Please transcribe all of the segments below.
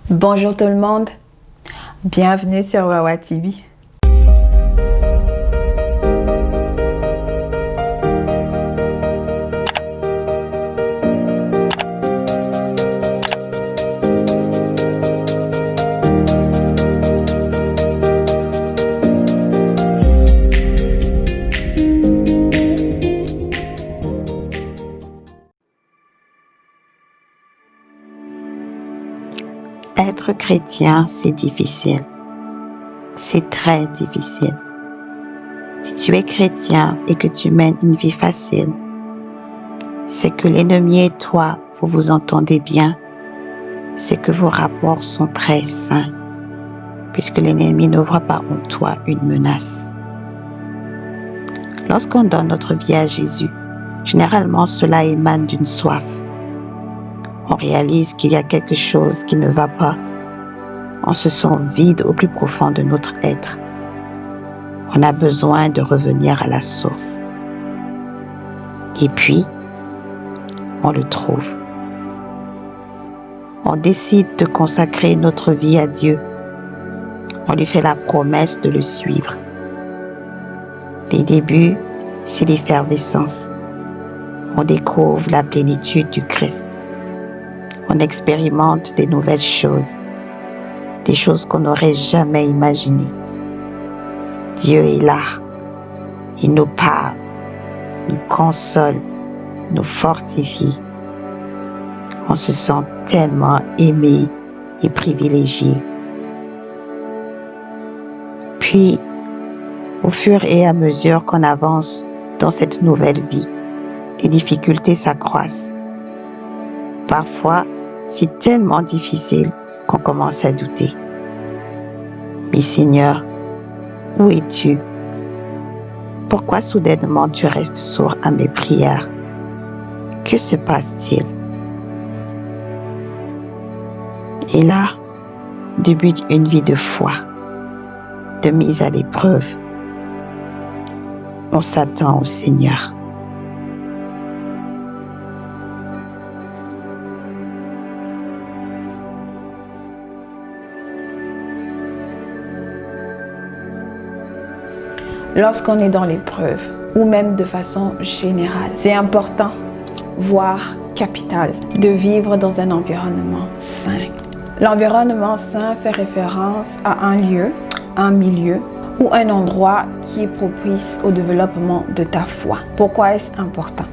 Bonjour tout le monde, bienvenue sur Wawa TV. Être chrétien, c'est difficile. C'est très difficile. Si tu es chrétien et que tu mènes une vie facile, c'est que l'ennemi et toi, vous vous entendez bien, c'est que vos rapports sont très sains, puisque l'ennemi ne voit pas en toi une menace. Lorsqu'on donne notre vie à Jésus, généralement cela émane d'une soif. On réalise qu'il y a quelque chose qui ne va pas. On se sent vide au plus profond de notre être. On a besoin de revenir à la source. Et puis, on le trouve. On décide de consacrer notre vie à Dieu. On lui fait la promesse de le suivre. Les débuts, c'est l'effervescence. On découvre la plénitude du Christ. On expérimente des nouvelles choses, des choses qu'on n'aurait jamais imaginées. Dieu est là, il nous parle, nous console, nous fortifie. On se sent tellement aimé et privilégié. Puis, au fur et à mesure qu'on avance dans cette nouvelle vie, les difficultés s'accroissent. Parfois, c'est tellement difficile qu'on commence à douter. Mais Seigneur, où es-tu? Pourquoi soudainement tu restes sourd à mes prières? Que se passe-t-il? Et là, débute une vie de foi, de mise à l'épreuve. On s'attend au Seigneur. Lorsqu'on est dans l'épreuve, ou même de façon générale, c'est important, voire capital, de vivre dans un environnement sain. L'environnement sain fait référence à un lieu, un milieu ou un endroit qui est propice au développement de ta foi. Pourquoi est-ce important?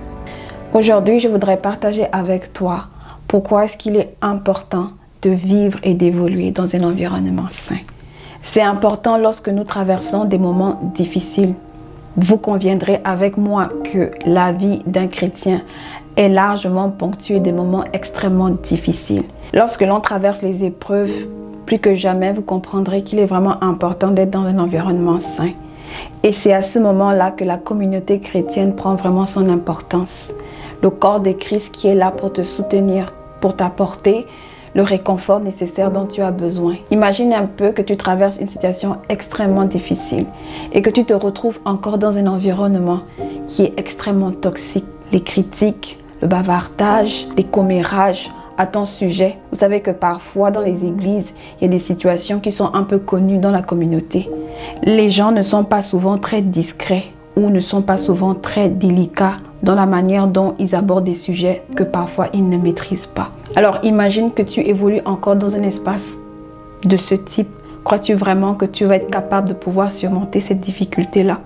Aujourd'hui, je voudrais partager avec toi pourquoi est-ce qu'il est important de vivre et d'évoluer dans un environnement sain. C'est important lorsque nous traversons des moments difficiles. Vous conviendrez avec moi que la vie d'un chrétien est largement ponctuée de moments extrêmement difficiles. Lorsque l'on traverse les épreuves, plus que jamais, vous comprendrez qu'il est vraiment important d'être dans un environnement sain. Et c'est à ce moment-là que la communauté chrétienne prend vraiment son importance. Le corps de Christ qui est là pour te soutenir, pour t'apporter le réconfort nécessaire dont tu as besoin. Imagine un peu que tu traverses une situation extrêmement difficile et que tu te retrouves encore dans un environnement qui est extrêmement toxique. Les critiques, le bavardage, les commérages à ton sujet. Vous savez que parfois dans les églises, il y a des situations qui sont un peu connues dans la communauté. Les gens ne sont pas souvent très discrets ou ne sont pas souvent très délicats dans la manière dont ils abordent des sujets que parfois ils ne maîtrisent pas. Alors imagine que tu évolues encore dans un espace de ce type. Crois-tu vraiment que tu vas être capable de pouvoir surmonter cette difficulté-là?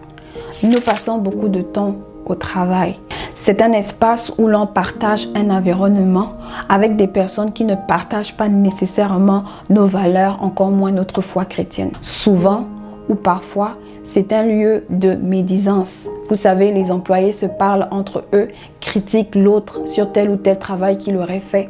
Nous passons beaucoup de temps au travail. C'est un espace où l'on partage un environnement avec des personnes qui ne partagent pas nécessairement nos valeurs, encore moins notre foi chrétienne. Souvent ou parfois, c'est un lieu de médisance. Vous savez, les employés se parlent entre eux, critiquent l'autre sur tel ou tel travail qu'il aurait fait.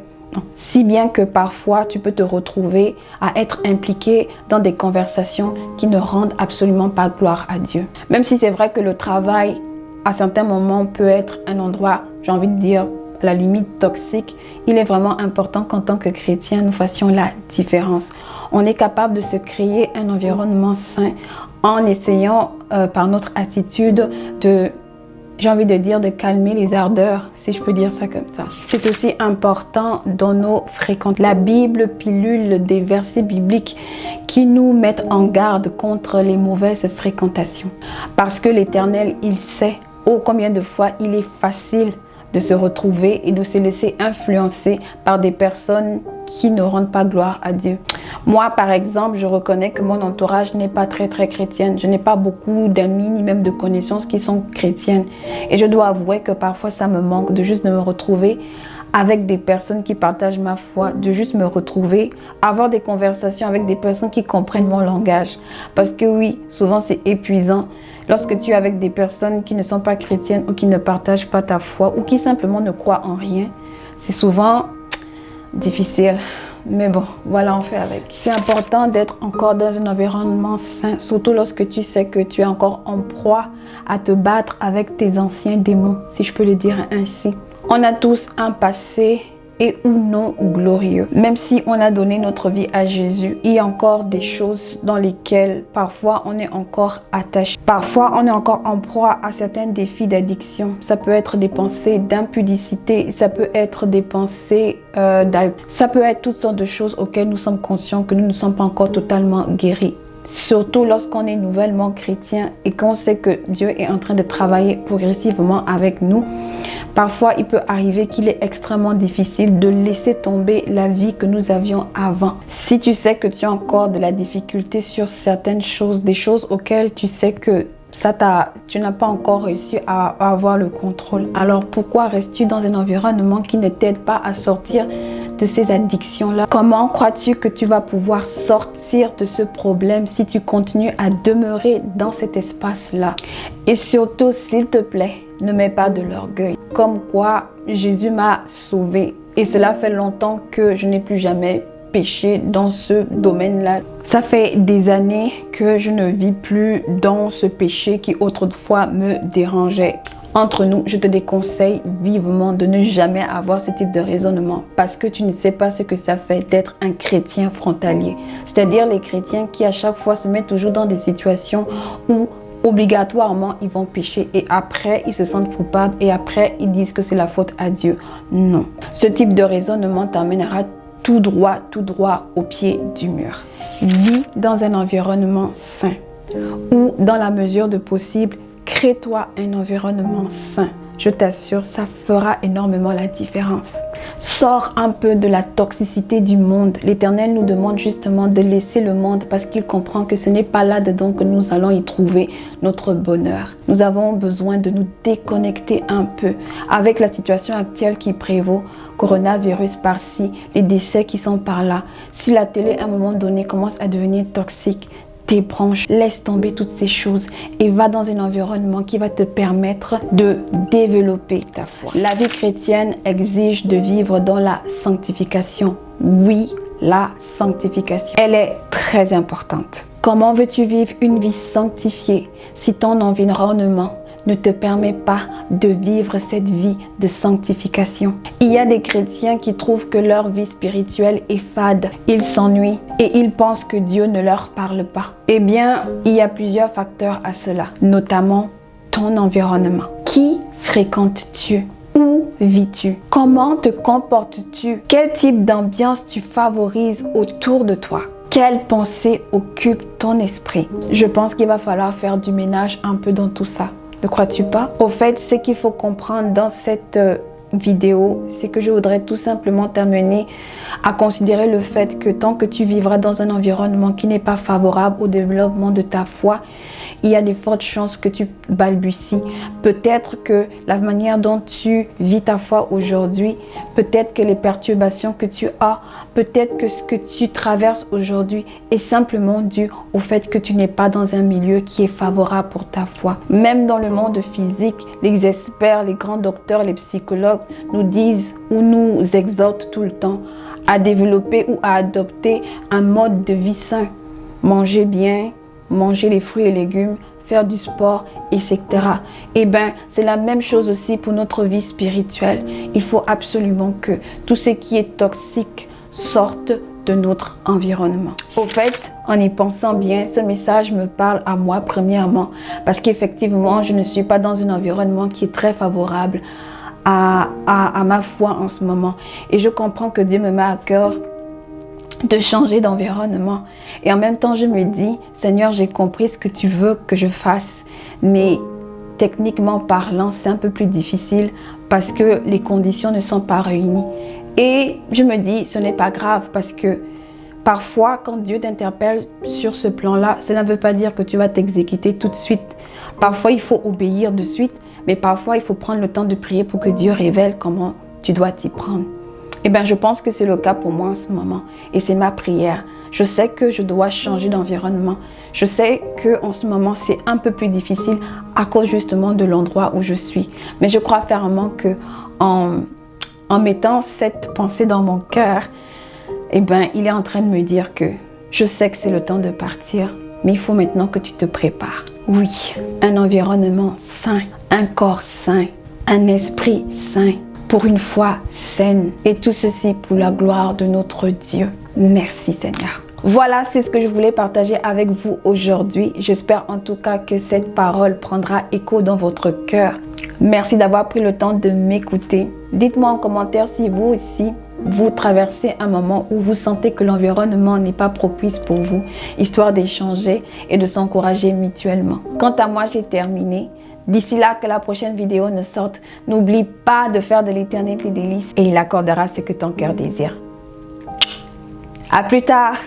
Si bien que parfois, tu peux te retrouver à être impliqué dans des conversations qui ne rendent absolument pas gloire à Dieu. Même si c'est vrai que le travail, à certains moments, peut être un endroit, j'ai envie de dire, à la limite toxique, il est vraiment important qu'en tant que chrétien, nous fassions la différence. On est capable de se créer un environnement sain en essayant par notre attitude de j'ai envie de dire, de calmer les ardeurs, si je peux dire ça comme ça. C'est aussi important dans nos fréquentations. La Bible pilule des versets bibliques qui nous mettent en garde contre les mauvaises fréquentations. Parce que l'Éternel, il sait, oh combien de fois il est facile de se retrouver et de se laisser influencer par des personnes qui ne rendent pas gloire à Dieu. Moi, par exemple, je reconnais que mon entourage n'est pas très chrétienne. Je n'ai pas beaucoup d'amis ni même de connaissances qui sont chrétiennes. Et je dois avouer que parfois, ça me manque de juste me retrouver avec des personnes qui partagent ma foi, de juste me retrouver, avoir des conversations avec des personnes qui comprennent mon langage. Parce que oui, souvent c'est épuisant lorsque tu es avec des personnes qui ne sont pas chrétiennes ou qui ne partagent pas ta foi ou qui simplement ne croient en rien. C'est souvent difficile. Mais bon, voilà, on fait avec. C'est important d'être encore dans un environnement sain, surtout lorsque tu sais que tu es encore en proie à te battre avec tes anciens démons, si je peux le dire ainsi. On a tous un passé et ou non glorieux. Même si on a donné notre vie à Jésus, il y a encore des choses dans lesquelles parfois on est encore attaché. Parfois on est encore en proie à certains défis d'addiction. Ça peut être des pensées d'impudicité, ça peut être des pensées d'alcool. Ça peut être toutes sortes de choses auxquelles nous sommes conscients que nous ne sommes pas encore totalement guéris. Surtout lorsqu'on est nouvellement chrétien et qu'on sait que Dieu est en train de travailler progressivement avec nous. Parfois, il peut arriver qu'il est extrêmement difficile de laisser tomber la vie que nous avions avant. Si tu sais que tu as encore de la difficulté sur certaines choses, des choses auxquelles tu sais que tu n'as pas encore réussi à avoir le contrôle. Alors pourquoi restes-tu dans un environnement qui ne t'aide pas à sortir de ces addictions-là? Comment crois-tu que tu vas pouvoir sortir de ce problème si tu continues à demeurer dans cet espace-là? Et surtout, s'il te plaît, ne mets pas de l'orgueil. Comme quoi, Jésus m'a sauvé. Et cela fait longtemps que je n'ai plus jamais péché dans ce domaine-là. Ça fait des années que je ne vis plus dans ce péché qui autrefois me dérangeait. Entre nous, je te déconseille vivement de ne jamais avoir ce type de raisonnement parce que tu ne sais pas ce que ça fait d'être un chrétien frontalier. C'est-à-dire les chrétiens qui à chaque fois se mettent toujours dans des situations où obligatoirement ils vont pécher et après ils se sentent coupables et après ils disent que c'est la faute à Dieu. Non. Ce type de raisonnement t'amènera tout droit au pied du mur. Vis dans un environnement sain ou dans la mesure de possible, crée-toi un environnement sain. Je t'assure, ça fera énormément la différence. Sors un peu de la toxicité du monde. L'Éternel nous demande justement de laisser le monde parce qu'il comprend que ce n'est pas là-dedans que nous allons y trouver notre bonheur. Nous avons besoin de nous déconnecter un peu avec la situation actuelle qui prévaut. Coronavirus par-ci, les décès qui sont par-là. Si la télé à un moment donné commence à devenir toxique, débranche, laisse tomber toutes ces choses et va dans un environnement qui va te permettre de développer ta foi. La vie chrétienne exige de vivre dans la sanctification. Oui, la sanctification, elle est très importante. Comment veux-tu vivre une vie sanctifiée si ton environnement ne te permet pas de vivre cette vie de sanctification? Il y a des chrétiens qui trouvent que leur vie spirituelle est fade. Ils s'ennuient et ils pensent que Dieu ne leur parle pas. Eh bien, il y a plusieurs facteurs à cela, notamment ton environnement. Qui fréquentes-tu? Où vis-tu? Comment te comportes-tu? Quel type d'ambiance tu favorises autour de toi? Quelle pensée occupe ton esprit? Je pense qu'il va falloir faire du ménage un peu dans tout ça. Ne crois-tu pas? Au fait, ce qu'il faut comprendre dans cette vidéo, c'est que je voudrais tout simplement t'amener à considérer le fait que tant que tu vivras dans un environnement qui n'est pas favorable au développement de ta foi, il y a de fortes chances que tu balbuties. Peut-être que la manière dont tu vis ta foi aujourd'hui, peut-être que les perturbations que tu as, peut-être que ce que tu traverses aujourd'hui est simplement dû au fait que tu n'es pas dans un milieu qui est favorable pour ta foi. Même dans le monde physique, les experts, les grands docteurs, les psychologues nous disent ou nous exhortent tout le temps à développer ou à adopter un mode de vie sain. Manger bien, manger les fruits et légumes, faire du sport, etc. Eh bien, c'est la même chose aussi pour notre vie spirituelle. Il faut absolument que tout ce qui est toxique sorte de notre environnement. Au fait, en y pensant bien, ce message me parle à moi premièrement parce qu'effectivement, je ne suis pas dans un environnement qui est très favorable à ma foi en ce moment. Et je comprends que Dieu me met à cœur de changer d'environnement. Et en même temps, je me dis, Seigneur, j'ai compris ce que tu veux que je fasse, mais techniquement parlant, c'est un peu plus difficile parce que les conditions ne sont pas réunies. Et je me dis, ce n'est pas grave parce que parfois, quand Dieu t'interpelle sur ce plan-là, cela ne veut pas dire que tu vas t'exécuter tout de suite. Parfois, il faut obéir de suite, mais parfois, il faut prendre le temps de prier pour que Dieu révèle comment tu dois t'y prendre. Eh bien, je pense que c'est le cas pour moi en ce moment et c'est ma prière. Je sais que je dois changer d'environnement. Je sais qu'en ce moment, c'est un peu plus difficile à cause justement de l'endroit où je suis. Mais je crois fermement que en mettant cette pensée dans mon cœur, eh bien, il est en train de me dire que je sais que c'est le temps de partir, mais il faut maintenant que tu te prépares. Oui, un environnement sain, un corps sain, un esprit sain, pour une foi saine. Et tout ceci pour la gloire de notre Dieu. Merci Seigneur. Voilà, c'est ce que je voulais partager avec vous aujourd'hui. J'espère en tout cas que cette parole prendra écho dans votre cœur. Merci d'avoir pris le temps de m'écouter. Dites-moi en commentaire si vous aussi, vous traversez un moment où vous sentez que l'environnement n'est pas propice pour vous, histoire d'échanger et de s'encourager mutuellement. Quant à moi, j'ai terminé. D'ici là que la prochaine vidéo ne sorte, n'oublie pas de faire de l'Éternel tes délices et il accordera ce que ton cœur désire. À plus tard!